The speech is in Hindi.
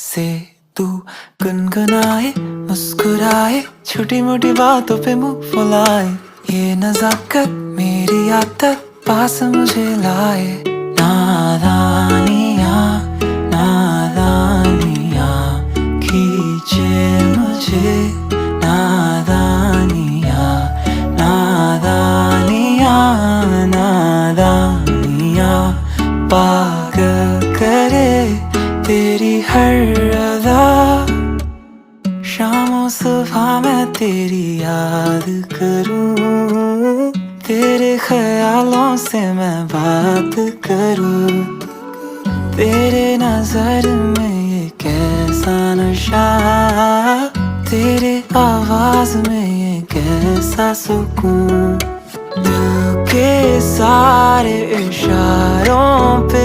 से तू गुनगुनाए, मुस्कुराए, छोटी मोटी बातों पे मुंह फुलाए। ये नजाकत मेरी आदत पास मुझे लाए। नादानियाँ नादानियाँ खींचे मुझे। नादानियाँ नादानियाँ नादानियाँ पागल करे तेरी हर अदा। शामों सुबह मैं तेरी याद करूं, तेरे ख्यालों से मैं बात करूं। तेरे नजर में ये कैसा नशा, तेरे आवाज में ये कैसा सुकून। दिल के सारे इशारों पे